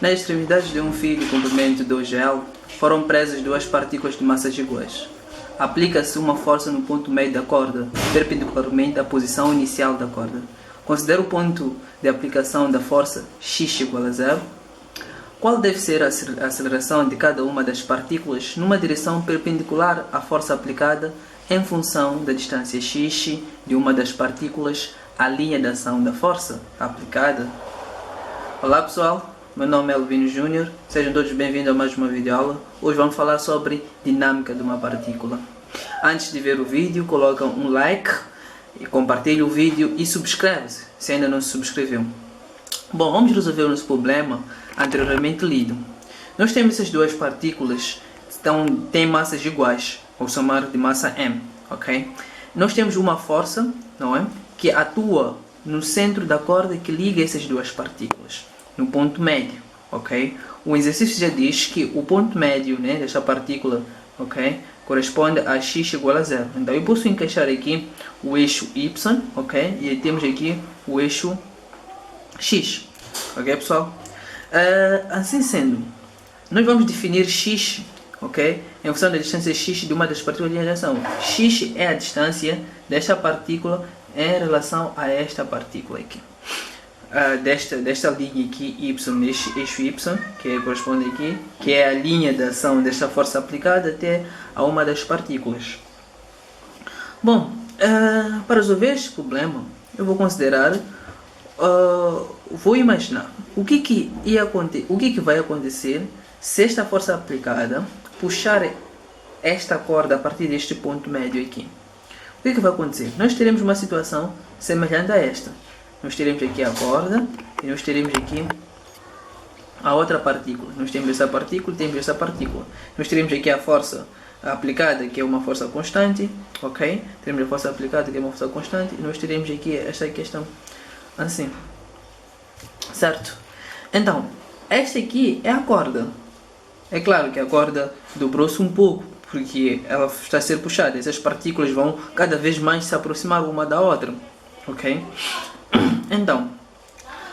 Nas extremidades de um fio de comprimento do gel foram presas duas partículas de massas iguais. Aplica-se uma força no ponto meio da corda, perpendicularmente à posição inicial da corda. Considera o ponto de aplicação da força x igual a zero. Qual deve ser a aceleração de cada uma das partículas numa direção perpendicular à força aplicada em função da distância x de uma das partículas à linha de ação da força aplicada? Olá pessoal, meu nome é Elvino Júnior, sejam todos bem-vindos a mais uma videoaula. Hoje vamos falar sobre dinâmica de uma partícula. Antes de ver o vídeo, coloca um like, e compartilhe o vídeo e subscreve-se se ainda não se subscreveu. Bom, vamos resolver o nosso problema anteriormente lido. Nós temos essas duas partículas que têm massas iguais, vou chamar de massa m, ok? Nós temos uma força, não é, que atua no centro da corda que liga essas duas partículas, no ponto médio, ok? O exercício já diz que o ponto médio, né, desta partícula, ok, corresponde a x igual a zero. Então eu posso encaixar aqui o eixo y, ok? E temos aqui o eixo x, ok pessoal? Assim sendo, nós vamos definir x, ok? Em função da distância x de uma das partículas de radiação. X é a distância desta partícula em relação a esta partícula aqui. Desta linha aqui, y, eixo y, que corresponde aqui, que é a linha de ação desta força aplicada até a uma das partículas. Bom, para resolver este problema, eu vou considerar, vou imaginar o que vai acontecer se esta força aplicada puxar esta corda a partir deste ponto médio aqui. O que vai acontecer? Nós teremos uma situação semelhante a esta. Nós teremos aqui a corda e nós teremos aqui a outra partícula. Nós temos essa partícula e temos essa partícula. Nós teremos aqui a força aplicada, que é uma força constante, ok? Teremos a força aplicada, que é uma força constante, e nós teremos aqui esta questão assim, certo? Então, esta aqui é a corda. É claro que a corda dobrou-se um pouco, porque ela está a ser puxada. Essas partículas vão cada vez mais se aproximar uma da outra, ok? Então,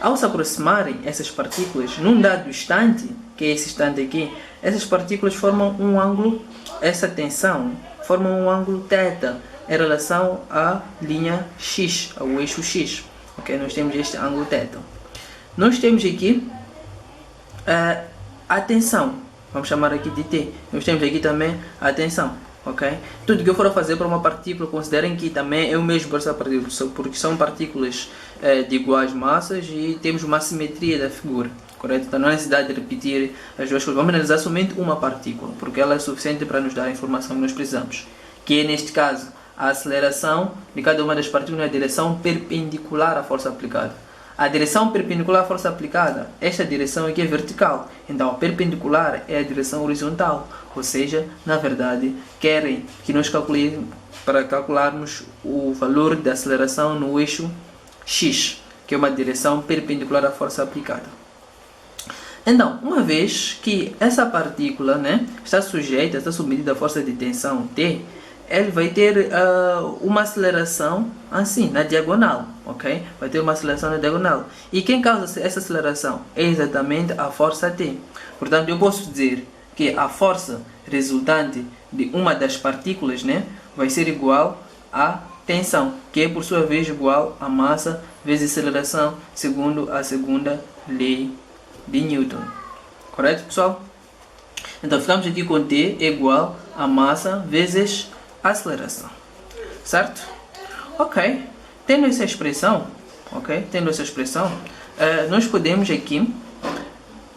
ao se aproximarem essas partículas, num dado instante, que é esse instante aqui, essas partículas formam um ângulo, essa tensão forma um ângulo θ em relação à linha x, ao eixo x, ok? Nós temos este ângulo θ. Nós temos aqui a tensão, vamos chamar aqui de T. Nós temos aqui também a tensão, ok? Tudo que eu for a fazer para uma partícula, considerem que também é o mesmo para essa partícula, porque são partículas de iguais massas e temos uma simetria da figura, correto? Então não há necessidade de repetir as duas coisas. Vamos analisar somente uma partícula, porque ela é suficiente para nos dar a informação que nós precisamos, que é, neste caso, a aceleração de cada uma das partículas na direção perpendicular à força aplicada. A direção perpendicular à força aplicada, esta direção aqui é vertical, então a perpendicular é a direção horizontal, ou seja, na verdade, querem que nós calculemos, para calcularmos o valor da aceleração no eixo x, que é uma direção perpendicular à força aplicada. Então, uma vez que essa partícula, né, está submetida à força de tensão T, ele vai ter uma aceleração assim, na diagonal, ok? Vai ter uma aceleração na diagonal. E quem causa essa aceleração é exatamente a força T. Portanto, eu posso dizer que a força resultante de uma das partículas, né, vai ser igual à tensão, que é por sua vez igual a massa vezes aceleração, segundo a segunda lei de Newton. Correto, pessoal? Então, ficamos aqui com T igual a massa vezes aceleração, certo? Ok, tendo essa expressão, nós podemos aqui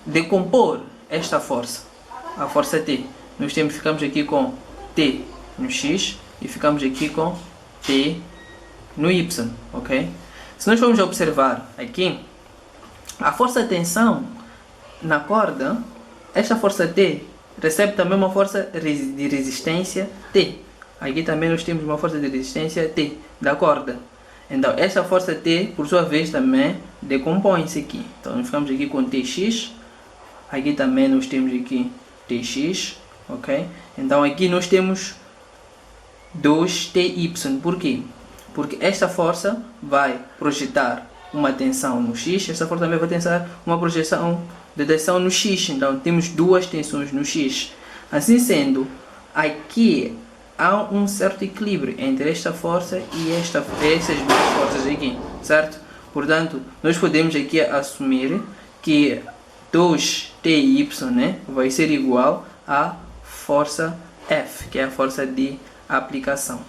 decompor esta força, a força T. Ficamos aqui com T no x e ficamos aqui com T no y, ok? Se nós formos observar aqui, a força tensão na corda, esta força T recebe também uma força de resistência T. Aqui também nós temos uma força de resistência T da corda. Então essa força T, por sua vez, também decompõe-se aqui. Então nós ficamos aqui com Tx. Aqui também nós temos aqui Tx, ok? Então aqui nós temos 2Ty. Por quê? Porque esta força vai projetar uma tensão no x, essa força também vai ter uma projeção de tensão no X. Então temos duas tensões no X. Assim sendo, aqui há um certo equilíbrio entre esta força e essas duas forças aqui, certo? Portanto, nós podemos aqui assumir que 2Ty, né, vai ser igual à força F, que é a força de aplicação.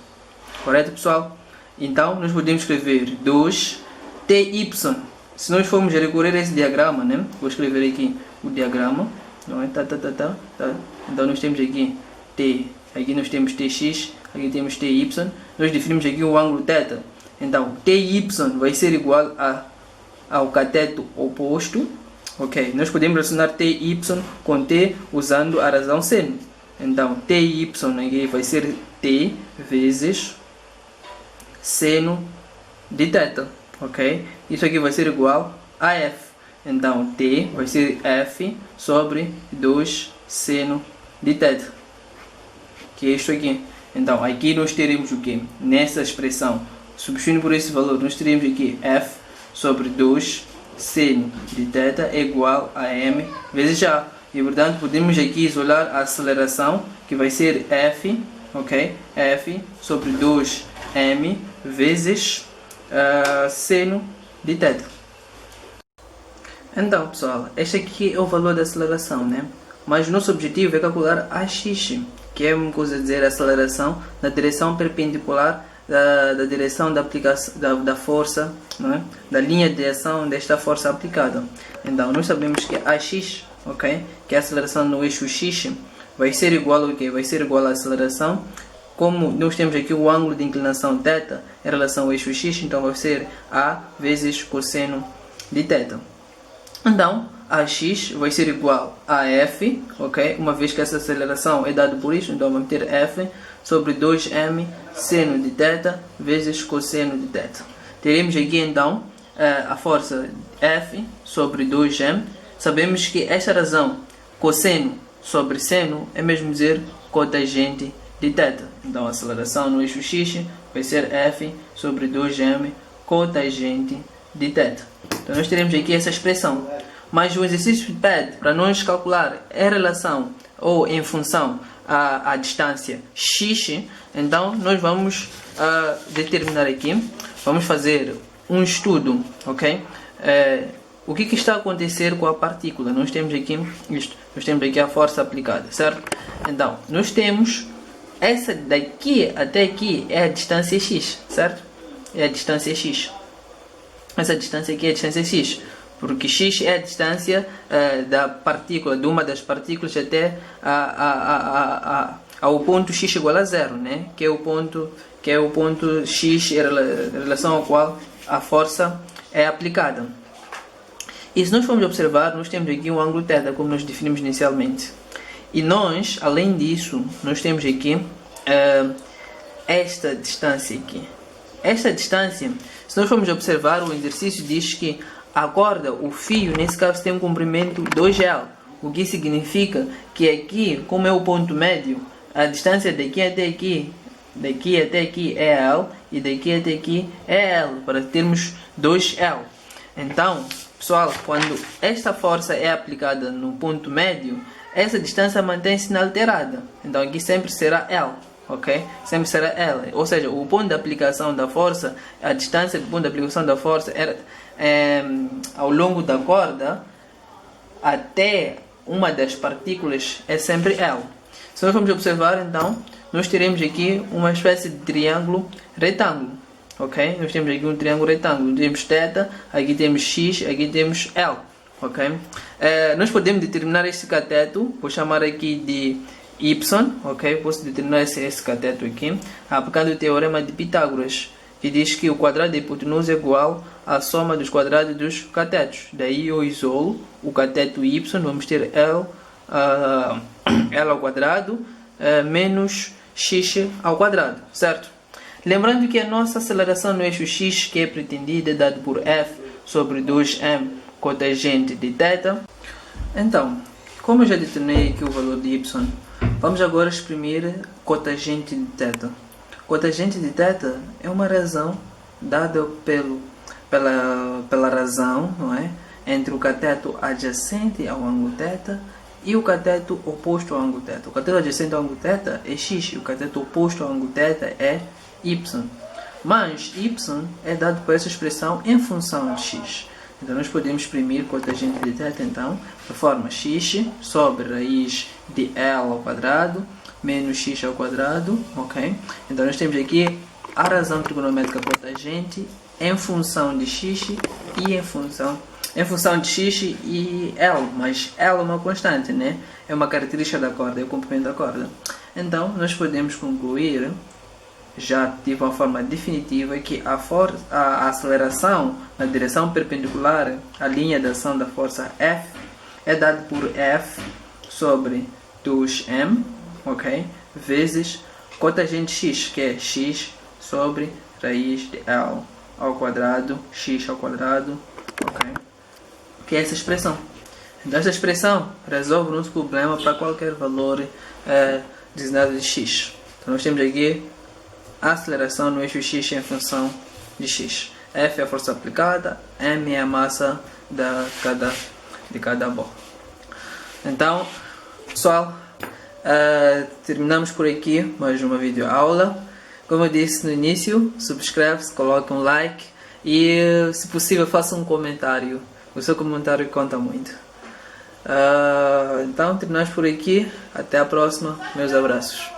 Correto, pessoal? Então, nós podemos escrever 2Ty. Se nós formos recorrer a esse diagrama, né, vou escrever aqui o diagrama, não é? Então, nós temos aqui T, aqui nós temos Tx, aqui temos Ty, nós definimos aqui o ângulo θ. Então, Ty vai ser igual ao cateto oposto. Ok, nós podemos relacionar Ty com T usando a razão seno. Então, Ty aqui vai ser T vezes seno de θ. Ok, isso aqui vai ser igual a F. Então, T vai ser F sobre 2 seno de θ. Que é isto aqui. Então, aqui nós teremos o que? Nessa expressão, substituindo por esse valor, nós teremos aqui F sobre 2 seno de θ é igual a m vezes a. E portanto podemos aqui isolar a aceleração, que vai ser F, ok? F sobre 2m vezes seno de θ. Então, pessoal, este aqui é o valor da aceleração, né? Mas o nosso objetivo é calcular AX, que é uma coisa dizer a aceleração na direção perpendicular da direção da aplicação da força, não é? Da linha de direção desta força aplicada. Então, nós sabemos que AX, ok? Que é a aceleração no eixo X, vai ser igual ao que? Vai ser igual à aceleração. Como nós temos aqui o ângulo de inclinação θ em relação ao eixo X, então vai ser A vezes cosseno de θ. Então, AX vai ser igual a F, ok? Uma vez que essa aceleração é dada por isso, então vamos ter F sobre 2m seno de θ vezes cosseno de θ. Teremos aqui então a força F sobre 2m. Sabemos que esta razão, cosseno sobre seno, é mesmo dizer cotangente de θ. Então a aceleração no eixo X vai ser F sobre 2m cotangente de θ. Então nós teremos aqui essa expressão. Mas o exercício pede para nós calcular em relação ou em função à distância x. Então nós vamos determinar aqui, vamos fazer um estudo, ok? O que está a acontecer com a partícula? Nós temos aqui isto, nós temos aqui a força aplicada, certo? Então nós temos essa daqui até aqui é a distância x, certo? É a distância x. Essa distância aqui é a distância x, porque x é a distância da partícula, de uma das partículas até ao ponto x igual a zero, né? Que é o ponto x em relação ao qual a força é aplicada. E se nós formos observar, nós temos aqui um ângulo θ, como nós definimos inicialmente. E nós, além disso, nós temos aqui esta distância aqui. Esta distância, se nós formos observar, o exercício diz que a corda, o fio, nesse caso tem um comprimento 2L, o que significa que aqui, como é o ponto médio, a distância daqui até aqui é L e daqui até aqui é L, para termos 2L. Então, pessoal, quando esta força é aplicada no ponto médio, essa distância mantém-se inalterada. Então aqui sempre será L. Ok? Sempre será L, ou seja, o ponto de aplicação da força, a distância do ponto de aplicação da força ao longo da corda até uma das partículas é sempre L. Se nós formos observar, então, nós teremos aqui uma espécie de triângulo retângulo. Ok? Nós temos aqui um triângulo retângulo, temos θ, aqui temos x, aqui temos L. Ok? Nós podemos determinar este cateto, vou chamar aqui de y, ok? Posso determinar esse cateto aqui, aplicando o teorema de Pitágoras, que diz que o quadrado da hipotenusa é igual à soma dos quadrados dos catetos. Daí eu isolo o cateto y, vamos ter L ao quadrado menos x ao quadrado, certo? Lembrando que a nossa aceleração no eixo x, que é pretendida, é dado por F sobre 2m cotangente de θ. Então, como eu já determinei aqui o valor de y, vamos agora exprimir cotangente de θ. Cotangente de θ é uma razão dada pela razão, não é? entre o cateto adjacente ao ângulo θ e o cateto oposto ao ângulo θ. O cateto adjacente ao ângulo θ é x e o cateto oposto ao ângulo θ é y. Mas y é dado por essa expressão em função de x. Então nós podemos exprimir cotangente de θ então da forma x sobre raiz de L ao quadrado menos x ao quadrado, ok? Então nós temos aqui a razão trigonométrica cotangente em função de x e em função de x e L, mas L é uma constante, né? É uma característica da corda, é o comprimento da corda. Então nós podemos concluir já de uma forma definitiva que a aceleração na direção perpendicular à linha de ação da força F é dada por F sobre 2m, ok? Vezes cotangente x, que é x sobre raiz de L ao quadrado, x ao quadrado, ok? Que é essa expressão. Então essa expressão resolve o nosso problema para qualquer valor designado de x. Então nós temos aqui a aceleração no eixo x em função de x. F é a força aplicada, m é a massa de cada bola. Então, pessoal, terminamos por aqui mais uma videoaula. Como eu disse no início, subscreve-se, coloque um like e, se possível, faça um comentário. O seu comentário conta muito. Então, terminamos por aqui. Até a próxima. Meus abraços.